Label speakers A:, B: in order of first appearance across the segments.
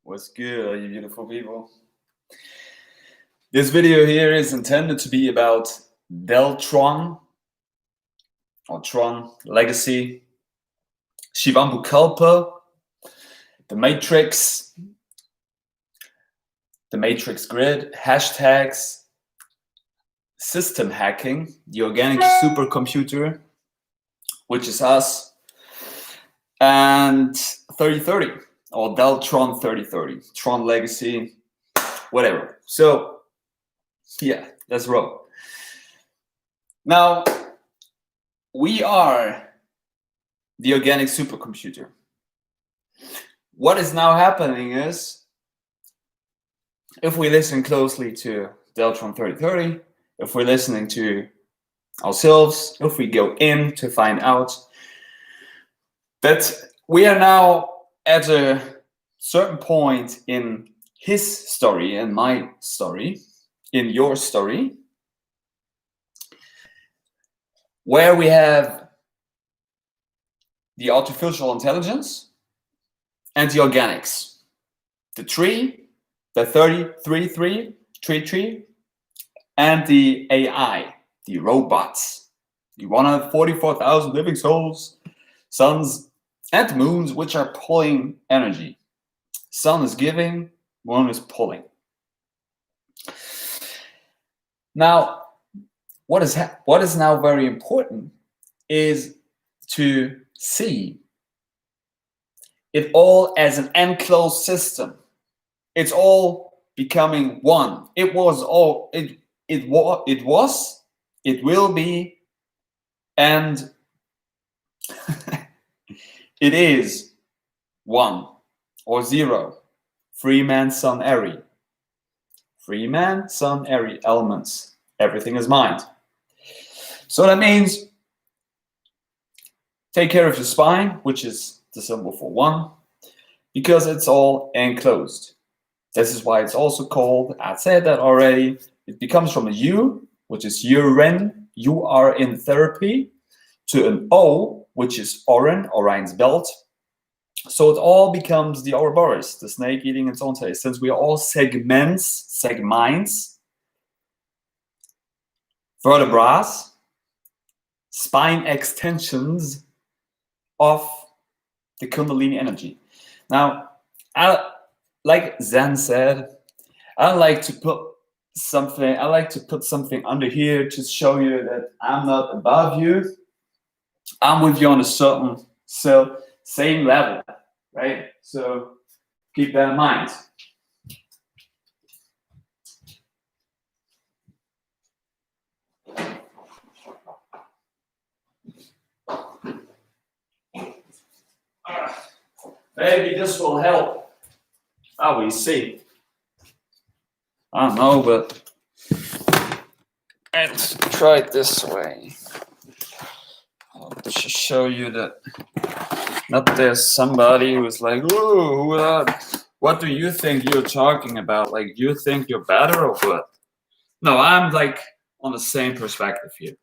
A: What's good, all you beautiful people? This video here is intended to be about Deltron, or Tron Legacy, Shivambu Kalpa, the Matrix grid, hashtags, system hacking, the organic supercomputer, which is us, and 3030, or Deltron 3030, Tron Legacy, whatever. So, yeah, let's roll. Now, we are the organic supercomputer. What is now happening is, if we listen closely to Deltron 3030, if we're listening to ourselves, if we go in to find out that we are now at a certain point in his story and my story, in your story, where we have the artificial intelligence and the organics, the tree, the 3033, and the AI, the robots, the 144,000 living souls, suns and moons, which are pulling energy. Sun is giving, moon is pulling. Now, what is now very important is to see it all as an enclosed system. It's all becoming one. It will be, and it is one or zero. Free man, sun, airy. Free man, sun, airy elements. Everything is mind. So that means take care of your spine, which is the symbol for one, because it's all enclosed. This is why it's also called, I said that already, it becomes from a U, which is urine, you are in therapy, to an O, which is Orion's belt. So it all becomes the Ouroboros, the snake eating its own tail, since we are all segments, vertebrae, spine extensions of the kundalini energy. Now, like Zen said, I like to put something under here to show you that I'm not above you. I'm with you on a certain same level, right? So keep that in mind. Maybe this will help. Oh, we see. I don't know, but let's try it this way. I'll just show you that not there's somebody who's like, "Ooh, what do you think you're talking about? Like, you think you're better or what?" No, I'm like on the same perspective here,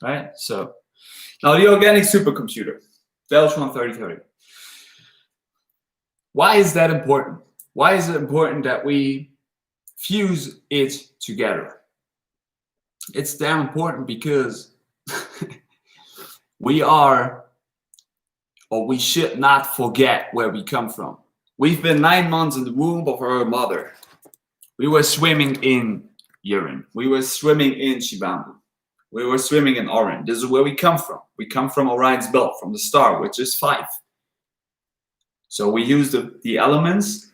A: right? So now the organic supercomputer, Deltron 3030. Why is that important? Why is it important that we fuse it together? It's damn important because we should not forget where we come from. We've been 9 months in the womb of our mother. We were swimming in urine. We were swimming in Shivambu. We were swimming in Orion. This is where we come from. We come from Orion's belt, from the star, which is 5. So we use the elements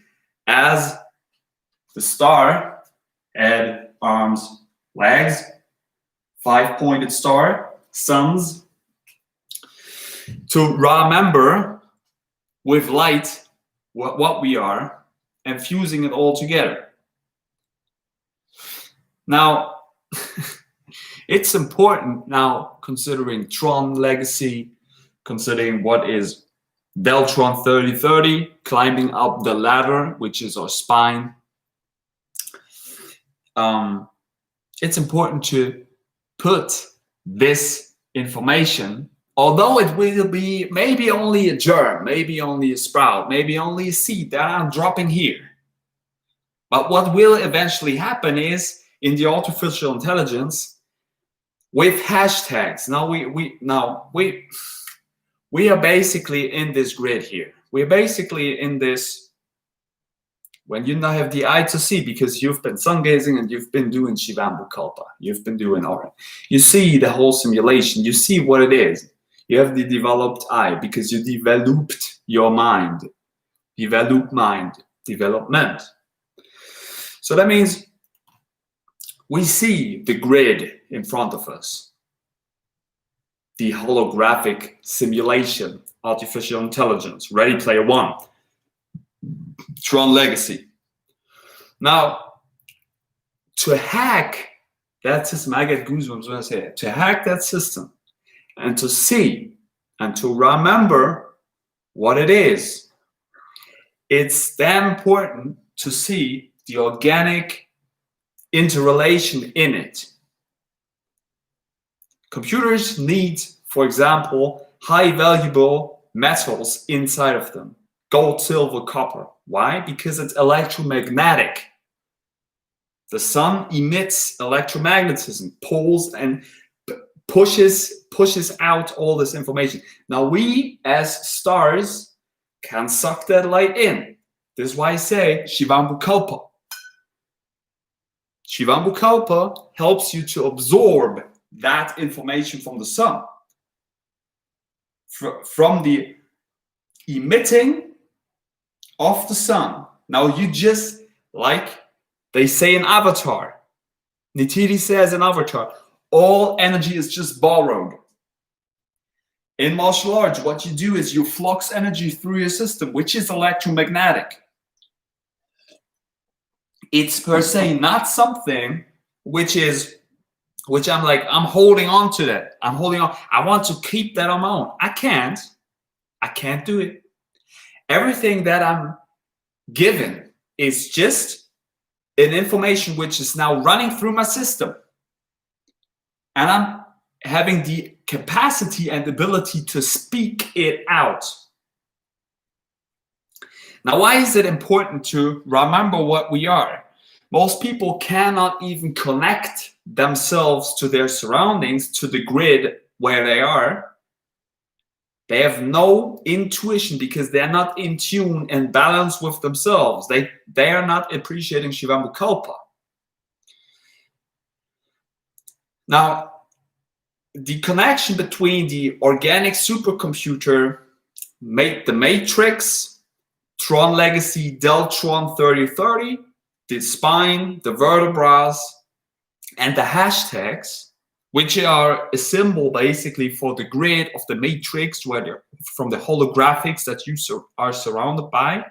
A: as the star, head, arms, legs, 5-pointed star, suns, to RAmember with light what we are and fusing it all together. Now, it's important now, considering Tron Legacy, considering what is Deltron 3030, climbing up the ladder, which is our spine. It's important to put this information although it will be maybe only a germ, maybe only a sprout, maybe only a seed that I'm dropping here. But what will eventually happen is, in the artificial intelligence, with hashtags, we are basically in this grid here. We're basically in this, when you now have the eye to see, because you've been sun gazing and you've been doing Shivambu Kalpa, you've been doing all right. You see the whole simulation, you see what it is. You have the developed eye because you developed your mind. Development. So that means we see the grid in front of us. The holographic simulation, artificial intelligence, Ready Player One, Tron Legacy. Now, to hack that system, I get goosebumps when I say it, to hack that system and to see and to remember what it is, it's damn important to see the organic interrelation in it. Computers need, for example, high valuable metals inside of them. Gold, silver, copper. Why? Because it's electromagnetic. The sun emits electromagnetism, pulls and pushes out all this information. Now we, as stars, can suck that light in. This is why I say Shivambu Kalpa. Shivambu Kalpa helps you to absorb that information from the sun, from the emitting of the sun. Now you just, like they say in Avatar, Nitiri says in Avatar, all energy is just borrowed. In martial arts, what you do is you flux energy through your system, which is electromagnetic. It's per se not something which I'm like, I'm holding on to that. I'm holding on. I want to keep that on my own. I can't do it. Everything that I'm given is just an information which is now running through my system. And I'm having the capacity and ability to speak it out. Now, why is it important to remember what we are? Most people cannot even connect themselves to their surroundings, to the grid where they are. They have no intuition because they're not in tune and balance with themselves. They are not appreciating Shivambu Kalpa. Now, the connection between the organic supercomputer, the matrix, Tron Legacy, Deltron 3030, the spine, the vertebrae, and the hashtags, which are a symbol basically for the grid of the matrix, where from the holographics that you are surrounded by.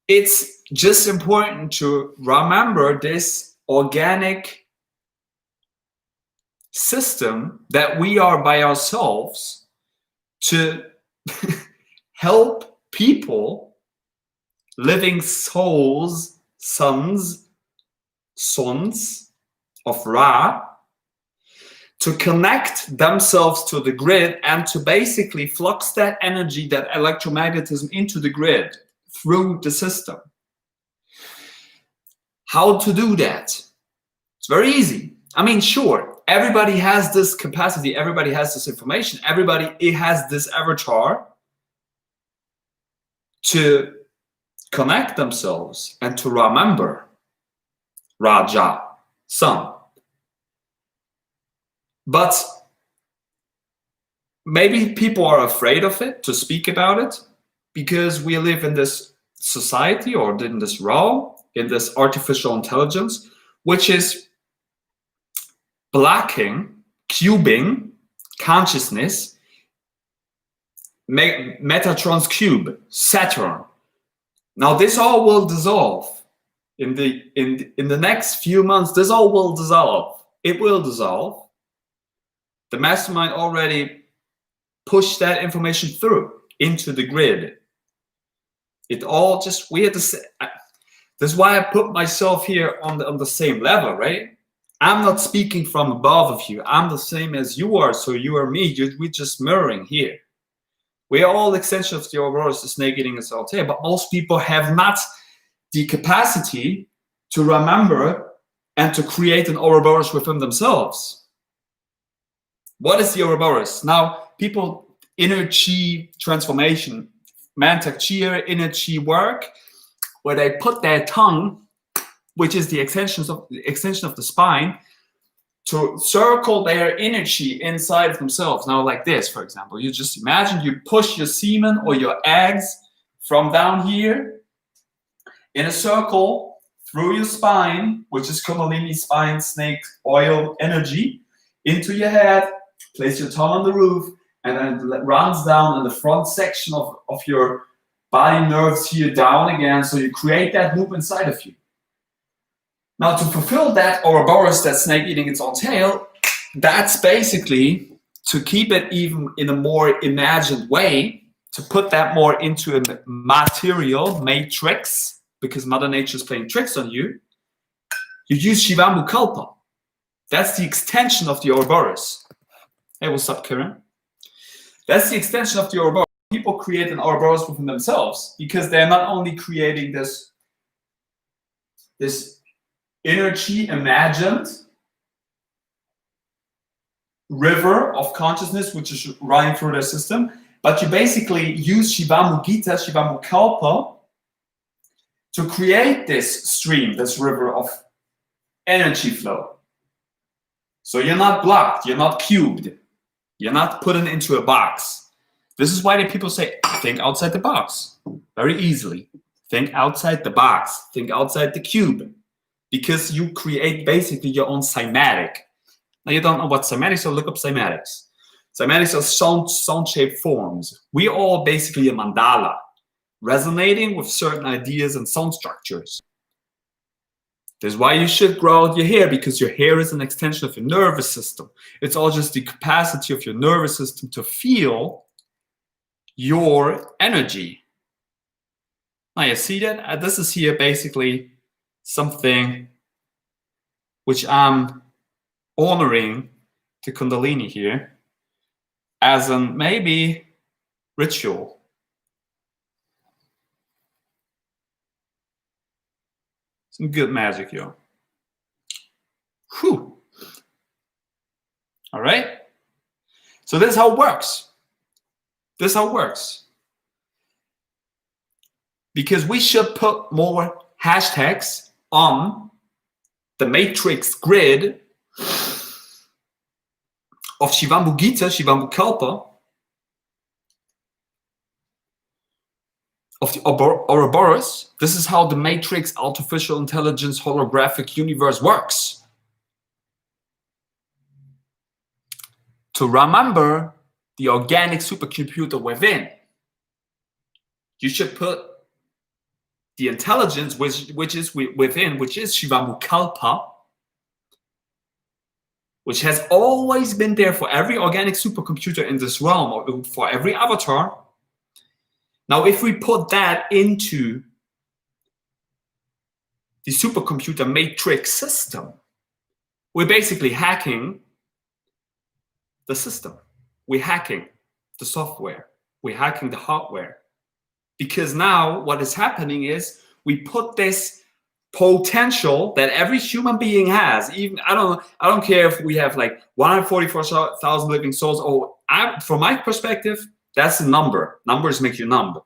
A: It's just important to remember this organic system that we are by ourselves to help people, living souls, sons of Ra, to connect themselves to the grid and to basically flux that energy, that electromagnetism into the grid through the system. How to do that? It's very easy. I mean, sure, everybody has this capacity, everybody has this information, everybody has this avatar to connect themselves and to remember Raja, sun. But maybe people are afraid of it, to speak about it, because we live in this society, or in this realm, in this artificial intelligence, which is blocking, cubing consciousness, Metatron's cube, Saturn. Now this all will dissolve in the next few months. This all will dissolve. It will dissolve. The mastermind already pushed that information through into the grid. It all just, we had to say, this is why I put myself here on the same level, right? I'm not speaking from above of you. I'm the same as you are, so you are me. We're just mirroring here. We are all extensions of the Ouroboros, the snake eating its own tail, but most people have not the capacity to remember and to create an Ouroboros within themselves. What is the Ouroboros? Now, people, inner chi transformation, Mantak Chi, inner chi work, where they put their tongue, which is the extension of the spine, to circle their energy inside of themselves. Now, like this, for example, you just imagine you push your semen or your eggs from down here in a circle through your spine, which is kundalini, spine, snake, oil, energy, into your head, place your tongue on the roof, and then it runs down in the front section of your body nerves here down again, so you create that loop inside of you. Now, to fulfill that Ouroboros, that snake eating its own tail, that's basically to keep it even in a more imagined way, to put that more into a material matrix, because Mother Nature is playing tricks on you. You use Shivambu Kalpa. That's the extension of the Ouroboros. Hey, what's up, Karen? That's the extension of the Ouroboros. People create an Ouroboros within themselves because they're not only creating this energy imagined river of consciousness which is running through their system, but you basically use Shivambu Gita, Shivambu Kalpa, to create this stream, this river of energy flow. So you're not blocked, you're not cubed, you're not put into a box. This is why the people say, think outside the box, very easily. Think outside the box, think outside the cube. Because you create basically your own cymatic. Now you don't know what cymatics are, so look up cymatics. Cymatics are sound-shaped forms. We are all basically a mandala, resonating with certain ideas and sound structures. That's why you should grow out your hair, because your hair is an extension of your nervous system. It's all just the capacity of your nervous system to feel your energy. Now you see that? This is here basically something which I'm honoring to Kundalini here as a maybe ritual. Some good magic, yo. Whew. All right. So this is how it works. This is how it works. Because we should put more hashtags on the matrix grid of Shivambu Gita, Shivambu Kalpa, of the Ouroboros. This is how the matrix artificial intelligence holographic universe works. To remember the organic supercomputer within, you should put the intelligence which is within, which is Shivambu Kalpa, which has always been there for every organic supercomputer in this realm, or for every avatar. Now, if we put that into the supercomputer matrix system, we're basically hacking the system. We're hacking the software. We're hacking the hardware. Because now what is happening is we put this potential that every human being has. Even I don't care if we have like 144,000 living souls. Or from my perspective, that's a number. Numbers make you numb.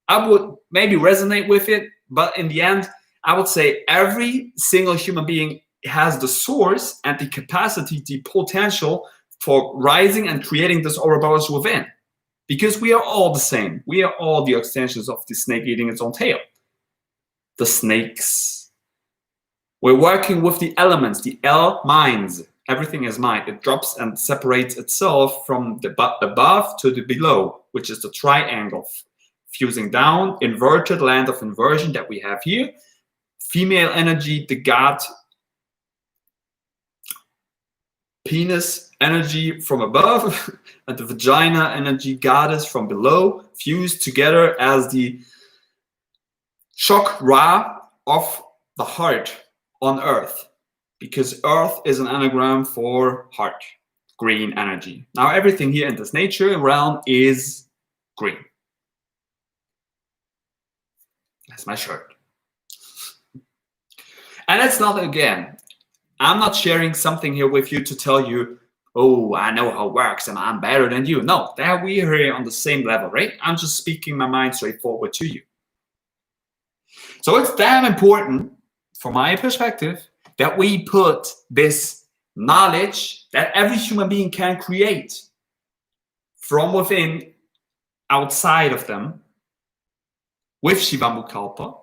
A: I would maybe resonate with it, but in the end, I would say every single human being has the source and the capacity, the potential for rising and creating this Ouroboros within. Because we are all the same. We are all the extensions of the snake eating its own tail. The snakes. We're working with the elements, the minds. Everything is mind. It drops and separates itself from the above to the below, which is the triangle. Fusing down, inverted land of inversion that we have here. Female energy, the god. Penis energy from above and the vagina energy goddess from below, fused together as the chakra of the heart on earth. because Earth is an anagram for heart, green energy. Now everything here in this nature realm is green. That's my shirt. And it's not, again, I'm not sharing something here with you to tell you, oh, I know how it works and I'm better than you. No, that we are here on the same level, right? I'm just speaking my mind straightforward to you. So it's damn important, from my perspective, that we put this knowledge that every human being can create from within, outside of them, with Shivambu Kalpa,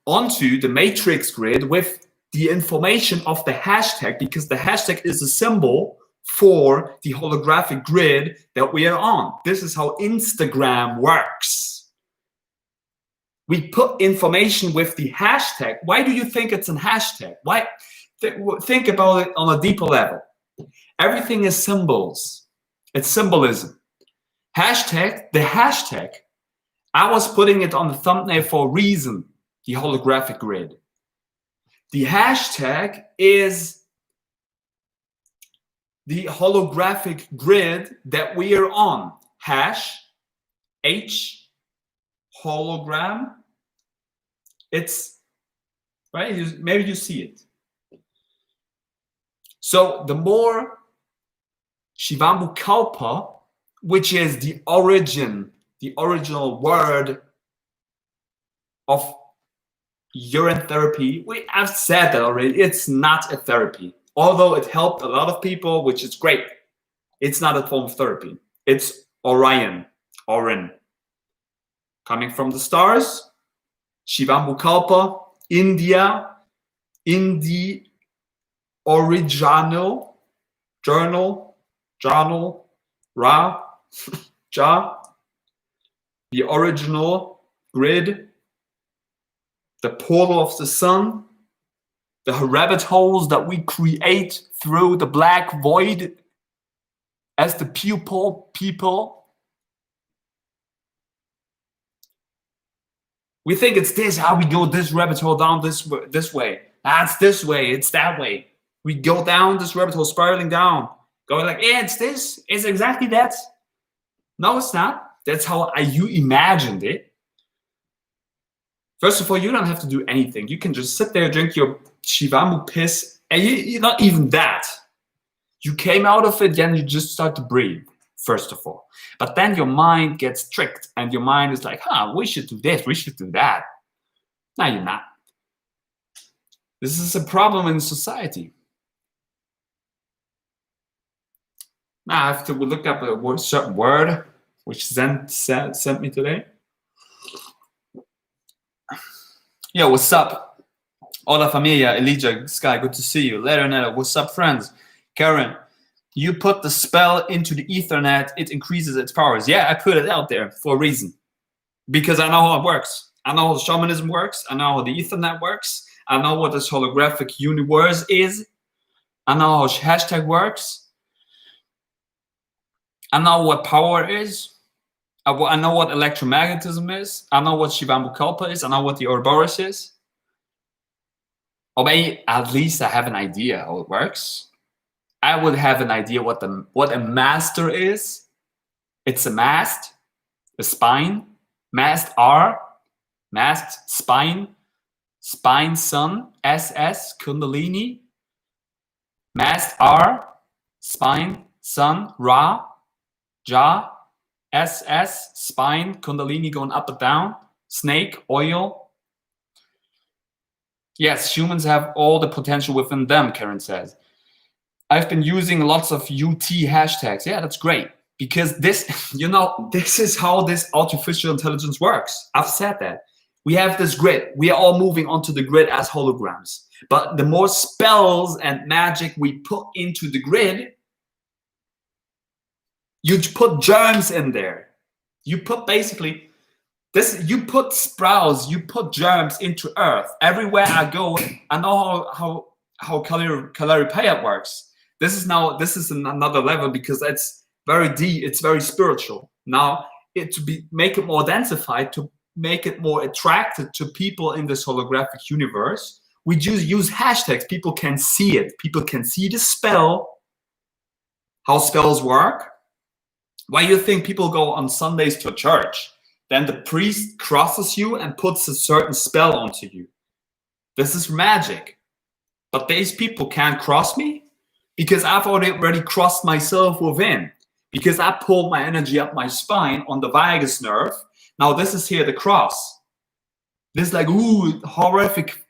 A: onto the matrix grid with the information of the hashtag, because the hashtag is a symbol for the holographic grid that we are on. This is how Instagram works. We put information with the hashtag. Why do you think it's a hashtag? Why? Think about it on a deeper level. Everything is symbols. It's symbolism. Hashtag, the hashtag, I was putting it on the thumbnail for a reason, the holographic grid. The hashtag is the holographic grid that we are on. Hash, H, hologram. It's, right? Maybe you see it. So the more Shivambu Kalpa, which is the origin, the original word of urine therapy, I've said that already, it's not a therapy. Although it helped a lot of people, which is great. It's not a form of therapy. It's Orin. Coming from the stars, Shivambu Kalpa, India, in the original journal, Ra, Ja, the original grid, the portal of the sun, the rabbit holes that we create through the black void as the pupil people. We think it's this, how we go this rabbit hole down this way. That's this way, it's that way. We go down this rabbit hole, spiraling down, going like, yeah, it's this, it's exactly that. No, it's not. That's how you imagined it. First of all, you don't have to do anything. You can just sit there, drink your Shivambu piss, and you're not even that. You came out of it, then you just start to breathe, first of all. But then your mind gets tricked, and your mind is like, we should do this, we should do that. No, you're not. This is a problem in society. Now I have to look up a certain word, which Zen sent me today. Yo, what's up? Hola familia, Elijah, Sky, good to see you. Leonetta, what's up friends? Karen, you put the spell into the Ethernet, it increases its powers. Yeah, I put it out there for a reason. Because I know how it works. I know how shamanism works. I know how the Ethernet works. I know what this holographic universe is. I know how hashtag works. I know what power is. I know what electromagnetism is. I know what Shivambu Kalpa is. I know what the Ouroboros is. Or maybe at least I have an idea how it works. I would have an idea what a master is. It's a mast, a spine, mast R, mast spine, spine sun, SS, kundalini, mast R, spine, sun, Ra, Ja, SS, spine, kundalini going up and down, snake, oil. Yes, humans have all the potential within them, Karen says. I've been using lots of UT hashtags. Yeah, that's great. Because this, this is how this artificial intelligence works. I've said that. We have this grid. We are all moving onto the grid as holograms. But the more spells and magic we put into the grid, you put germs in there. You put basically this, you put sprouts, you put germs into earth. Everywhere I go, I know how Kalaripeya works. This is another level because it's very deep, it's very spiritual. Now, make it more densified, to make it more attractive to people in this holographic universe, we just use hashtags. People can see it. People can see the spell, how spells work. Why do you think people go on Sundays to church? Then the priest crosses you and puts a certain spell onto you. This is magic. But these people can't cross me because I've already crossed myself within. Because I pulled my energy up my spine on the vagus nerve. Now this is here the cross. This is like, ooh, horrific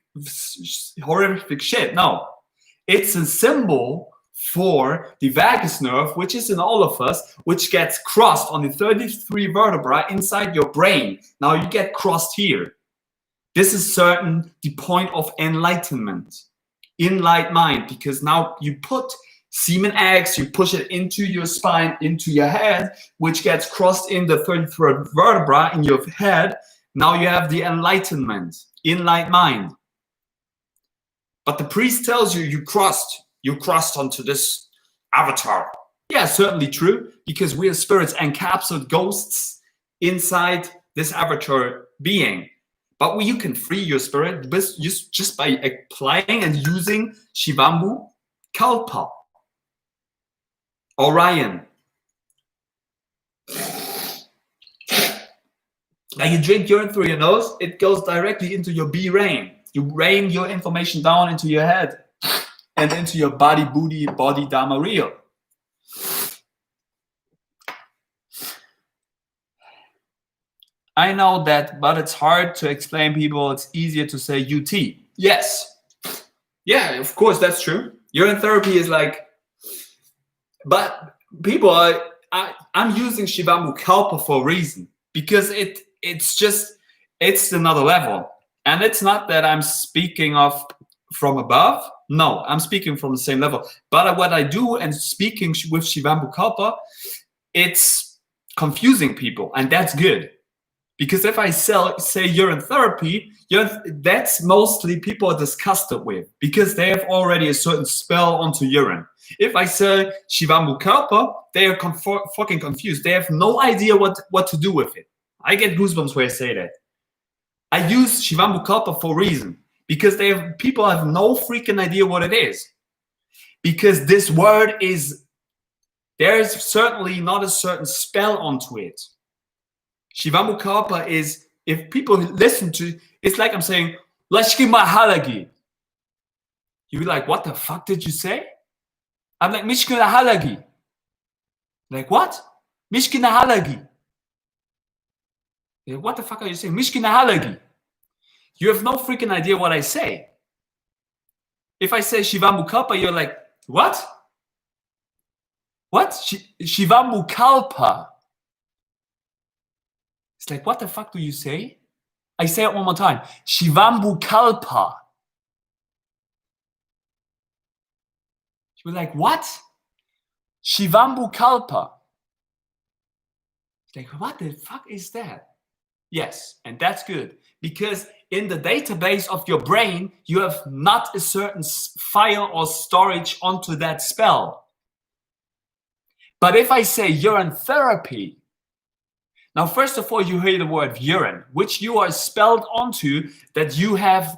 A: shit. No, it's a symbol for the vagus nerve, which is in all of us, which gets crossed on the 33 vertebrae inside your brain. Now you get crossed here. This is certain the point of enlightenment, enlightened mind, because now you put semen eggs, you push it into your spine, into your head, which gets crossed in the 33rd vertebra in your head. Now you have the enlightenment, enlightened mind. But the priest tells you, you crossed onto this avatar. Yeah, certainly true, because we are spirits encapsulated ghosts inside this avatar being. But you can free your spirit just by applying and using Shivambu Kalpa. Orion. Now you drink urine through your nose, it goes directly into your brain. You rain your information down into your head and into your body, dharma, real. I know that, but it's hard to explain people. It's easier to say UT. Yes. Yeah, of course, that's true. Urine therapy is like, but people are, I'm using Shivambu Kalpa for a reason, because it's another level. And it's not that I'm speaking of from above. No, I'm speaking from the same level. But what I do and speaking with Shivambu Kalpa, it's confusing people, and that's good. Because if I say urine therapy, that's mostly people are disgusted with, because they have already a certain spell onto urine. If I say Shivambu Kalpa, they are fucking confused. They have no idea what to do with it. I get goosebumps when I say that. I use Shivambu Kalpa for a reason, because people have no freaking idea what it is. Because this word there is certainly not a certain spell onto it. Shivambu Kalpa is, if people listen to, it's like I'm saying, Lashkima Halagi. You'd be like, what the fuck did you say? I'm like, Mishkina Halagi. Like, what? Mishkina Halagi. Like, what the fuck are you saying? Mishkina Halagi. You have no freaking idea what I say. If I say Shivambu Kalpa, you're like, what? What? Shivambu Kalpa. It's like, what the fuck do you say? I say it one more time. Shivambu Kalpa. You're like, what? Shivambu Kalpa. It's like, what the fuck is that? Yes, and that's good. Because in the database of your brain, you have not a certain file or storage onto that spell. But if I say urine therapy, now, first of all, you hear the word urine, which you are spelled onto, that you have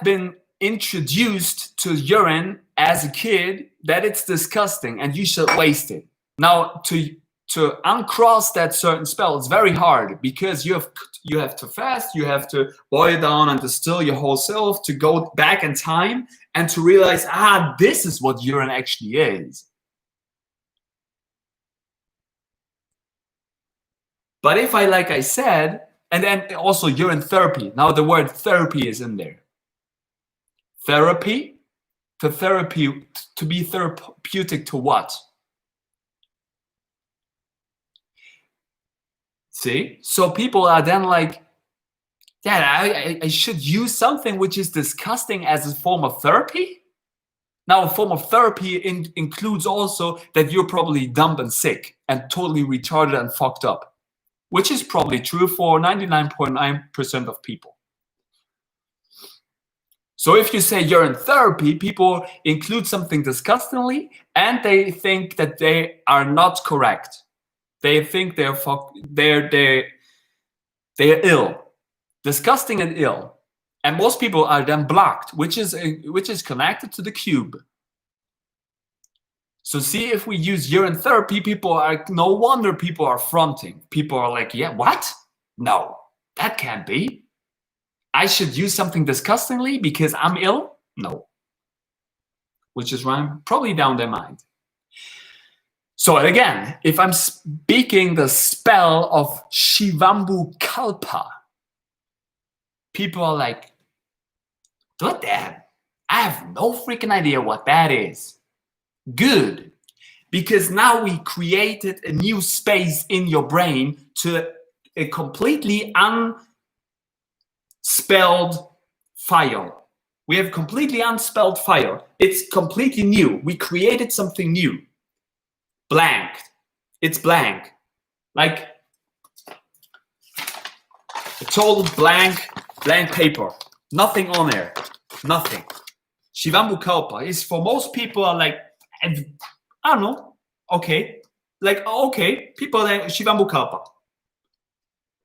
A: been introduced to urine as a kid, that it's disgusting and you should waste it. Now, to uncross that certain spell, it's very hard, because you have to fast, you have to boil down and distill your whole self to go back in time and to realize, this is what urine actually is. But if like I said, and then also urine therapy. Now the word therapy is in there. Therapy, to be therapeutic to what? See? So people are then like, yeah, I should use something which is disgusting as a form of therapy? Now, a form of therapy includes also that you're probably dumb and sick and totally retarded and fucked up. Which is probably true for 99.9% of people. So if you say urine therapy, people include something disgustingly, and they think that they are not correct. They think they're ill, disgusting and ill. And most people are then blocked, which is connected to the cube. So see, if we use urine therapy, no wonder people are fronting. People are like, yeah, what? No, that can't be. I should use something disgustingly because I'm ill? No. Which is running probably down their mind. So again, if I'm speaking the spell of Shivambu Kalpa, people are like, what that? I have no freaking idea what that is. Good. Because now we created a new space in your brain to a completely unspelled file. We have completely unspelled file. It's completely new. We created something new. Blank. It's blank. Like a total blank paper. Nothing on there. Nothing. Shivambu Kalpa is for most people are like, I don't know. Okay. Like, okay. People are like Shivambu Kalpa.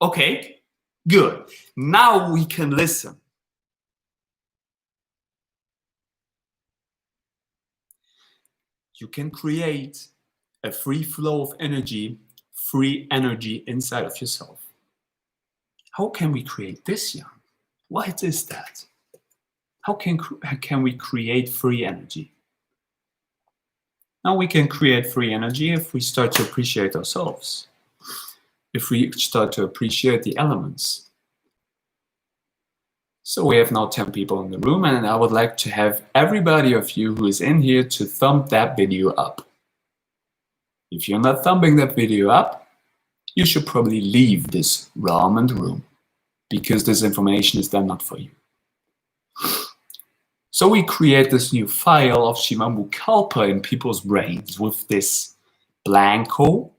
A: Okay. Good. Now we can listen. You can create a free flow of energy, free energy inside of yourself. How can we create this, Jan? What is that? How can we create free energy? Now we can create free energy if we start to appreciate ourselves. If we start to appreciate the elements. So we have now 10 people in the room, and I would like to have everybody of you who is in here to thumb that video up. If you're not thumbing that video up, you should probably leave this realm and room, because this information is then not for you. So we create this new file of Shivambu Kalpa in people's brains with this blanco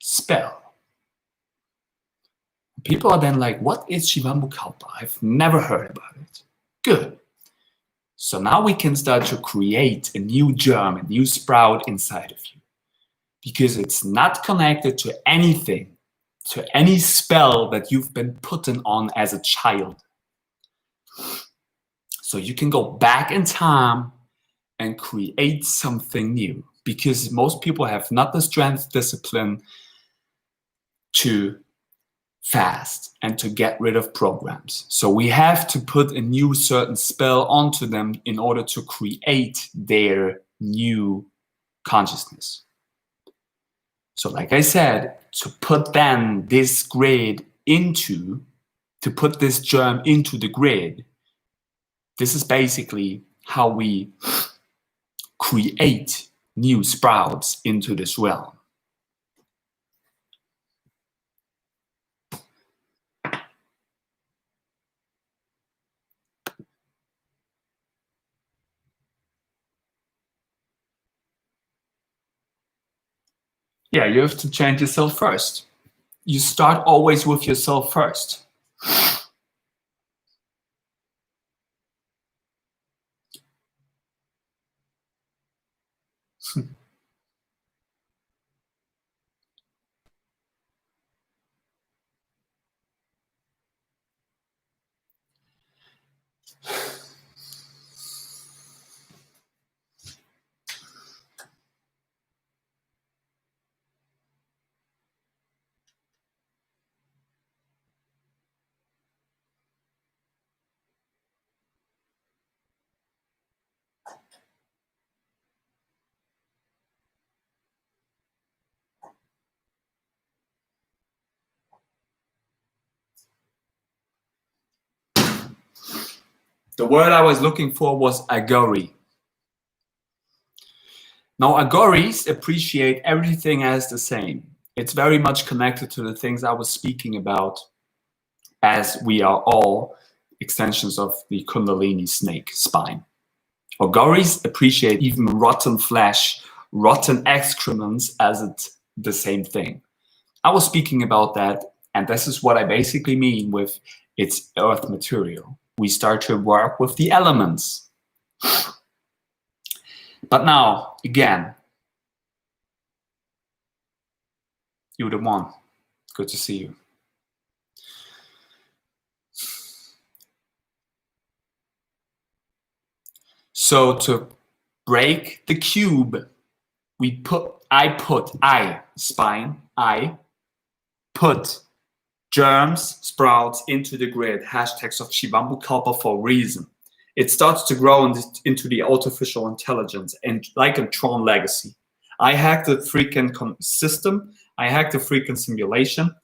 A: spell. People are then like, what is Shivambu Kalpa? I've never heard about it. Good. So now we can start to create a new germ, a new sprout inside of you. Because it's not connected to anything, to any spell that you've been put on as a child. So you can go back in time and create something new. Because most people have not the strength, discipline to fast and to get rid of programs. So we have to put a new certain spell onto them in order to create their new consciousness. So like I said, to put then this grid to put this germ into the grid, this is basically how we create new sprouts into this realm. Yeah, you have to change yourself first. You start always with yourself first. The word I was looking for was agori. Now, agoris appreciate everything as the same. It's very much connected to the things I was speaking about, as we are all extensions of the kundalini snake spine. Agoris appreciate even rotten flesh, rotten excrements as it's the same thing. I was speaking about that, and this is what I basically mean with its earth material. We start to work with the elements. But now, again, you're the one. Good to see you. So to break the cube, I put germs, sprouts into the grid, hashtags of Shivambu Kalpa for a reason. It starts to grow into the artificial intelligence, and like a Tron legacy. I hacked the freaking system, I hacked the freaking simulation,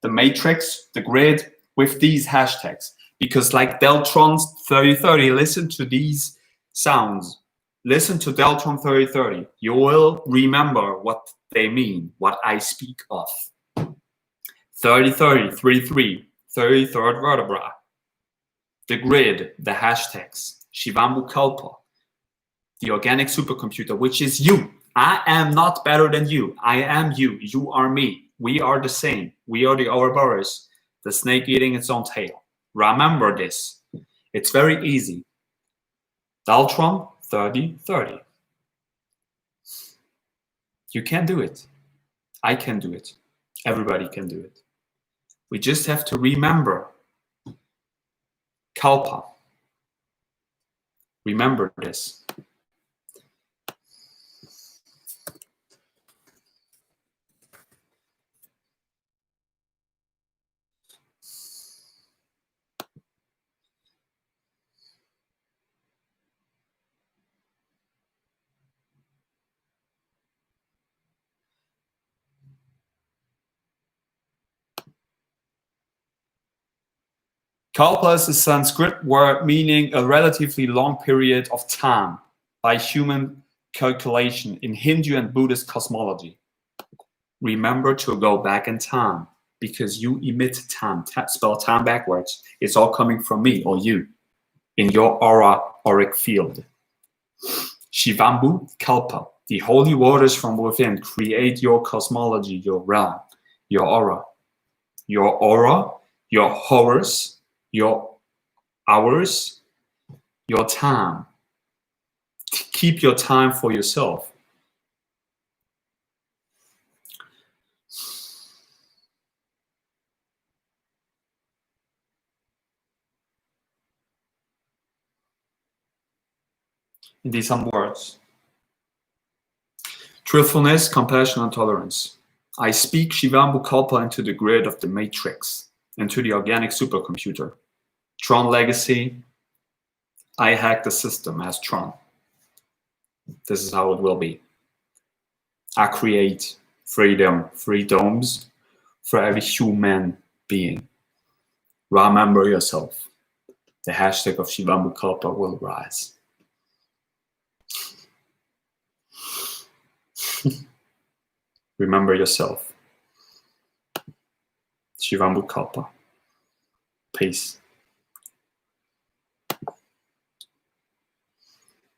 A: the matrix, the grid, with these hashtags. Because like Deltron's 3030, listen to these sounds. Listen to Deltron 3030. You will remember what they mean, what I speak of. 3030, 33, 33rd vertebra. The grid, the hashtags, Shivambu Kalpa, the organic supercomputer, which is you. I am not better than you. I am you. You are me. We are the same. We are the Ouroboros, the snake eating its own tail. Remember this. It's very easy. Deltron 3030. You can do it. I can do it. Everybody can do it. We just have to remember Kalpa. Remember this. Kalpa is a Sanskrit word meaning a relatively long period of time by human calculation in Hindu and Buddhist cosmology. Remember to go back in time because you emit time. Spell time backwards. It's all coming from me or you in your auric field. Shivambu Kalpa. The holy waters from within create your cosmology, your realm, your aura, your horrors, your hours, your time. Keep your time for yourself. In these some words. Truthfulness, compassion, and tolerance. I speak Shivambu Kalpa into the grid of the matrix, into the organic supercomputer. Tron legacy. I hack the system as Tron. This is how it will be. I create freedoms for every human being. Remember yourself. The hashtag of Shivambu Kalpa will rise. Remember yourself. Shivambu Kalpa. Peace.